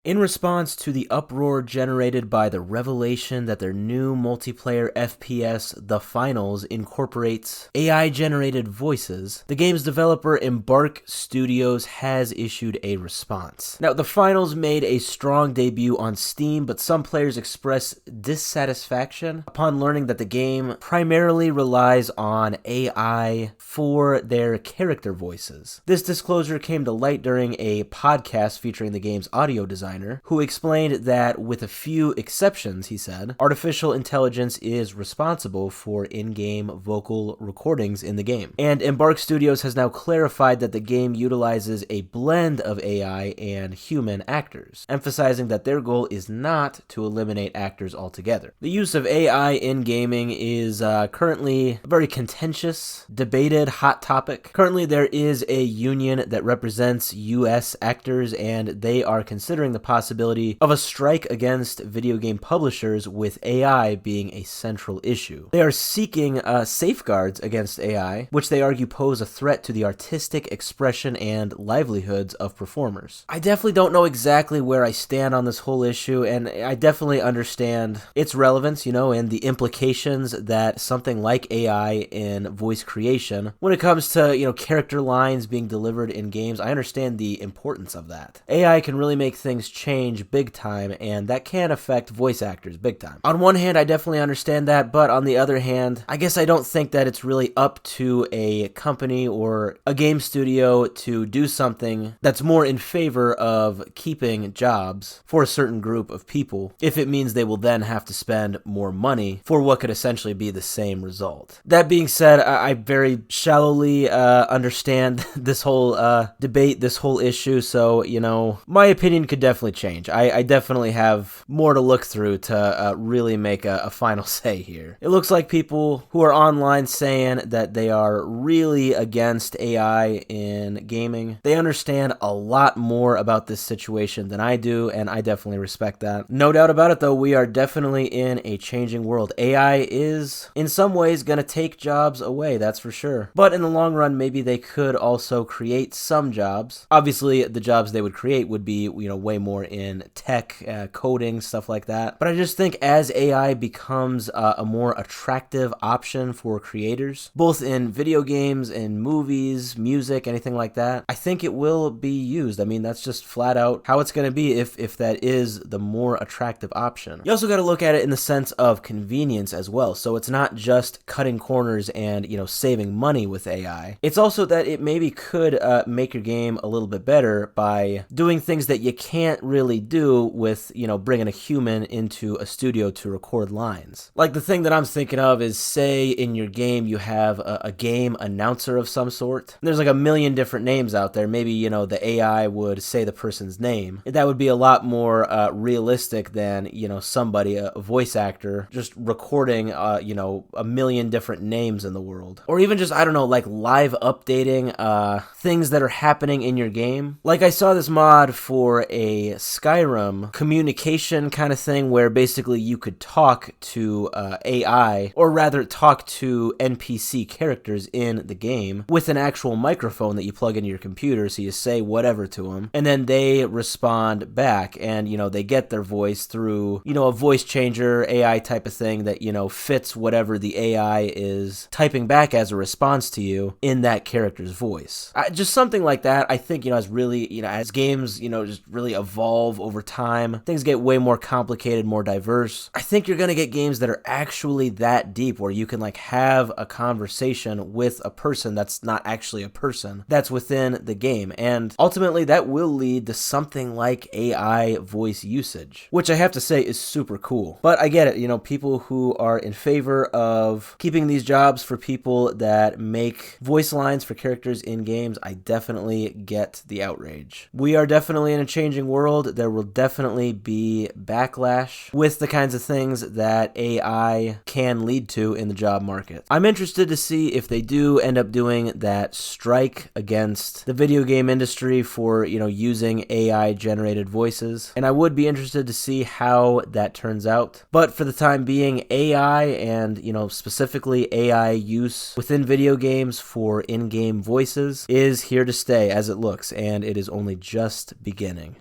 In response to the uproar generated by the revelation that their new multiplayer FPS, The Finals, incorporates AI-generated voices, the game's developer Embark Studios has issued a response. Now, The Finals made a strong debut on Steam, but some players expressed dissatisfaction upon learning that the game primarily relies on AI for their character voices. This disclosure came to light during a podcast featuring the game's audio designer, who explained that with a few exceptions, he said, artificial intelligence is responsible for in-game vocal recordings in the game. And Embark Studios has now clarified that the game utilizes a blend of AI and human actors, emphasizing that their goal is not to eliminate actors altogether. The use of AI in gaming is currently a very contentious, debated, hot topic. Currently, there is a union that represents U.S. actors, and they are considering the possibility of a strike against video game publishers with AI being a central issue. They are seeking safeguards against AI, which they argue pose a threat to the artistic expression and livelihoods of performers. I definitely don't know exactly where I stand on this whole issue, and I definitely understand its relevance, and the implications that something like AI in voice creation, when it comes to, character lines being delivered in games, I understand the importance of that. AI can really make things change big time, and that can affect voice actors big time. On one hand, I definitely understand that, but on the other hand, I guess I don't think that it's really up to a company or a game studio to do something that's more in favor of keeping jobs for a certain group of people if it means they will then have to spend more money for what could essentially be the same result. That being said, I very shallowly understand this whole debate, this whole issue, so, my opinion could definitely change. I definitely have more to look through to really make a final say here. It looks like people who are online saying that they are really against AI in gaming, they understand a lot more about this situation than I do, and I definitely respect that. No doubt about it, though, we are definitely in a changing world. AI is, in some ways, going to take jobs away, that's for sure. But in the long run, maybe they could also create some jobs. Obviously, the jobs they would create would be, way more in tech, coding, stuff like that. But I just think as AI becomes a more attractive option for creators, both in video games, in movies, music, anything like that, I think it will be used. I mean, that's just flat out how it's going to be if that is the more attractive option. You also got to look at it in the sense of convenience as well. So it's not just cutting corners and, saving money with AI. It's also that it maybe could make your game a little bit better by doing things that you can't really do with, bringing a human into a studio to record lines. Like the thing that I'm thinking of is, say in your game you have a game announcer of some sort. There's like a million different names out there. Maybe, the AI would say the person's name. That would be a lot more realistic than, somebody, a voice actor, just recording, a million different names in the world. Or even just, I don't know, like live updating things that are happening in your game. Like I saw this mod for a Skyrim communication kind of thing where basically you could talk to AI, or rather talk to NPC characters in the game with an actual microphone that you plug into your computer, so you say whatever to them, and then they respond back, and, they get their voice through, a voice changer AI type of thing that, fits whatever the AI is typing back as a response to you in that character's voice. Just something like that, I think, as really, as games, just really evolve over time, things get way more complicated, more diverse. I think you're going to get games that are actually that deep where you can have a conversation with a person that's not actually a person that's within the game. And ultimately that will lead to something like AI voice usage, which I have to say is super cool. But I get it, people who are in favor of keeping these jobs for people that make voice lines for characters in games, I definitely get the outrage. We are definitely in a changing world. There will definitely be backlash with the kinds of things that AI can lead to in the job market. I'm interested to see if they do end up doing that strike against the video game industry for, using AI generated voices. And I would be interested to see how that turns out. But for the time being, AI and, specifically AI use within video games for in-game voices is here to stay as it looks, and it is only just beginning.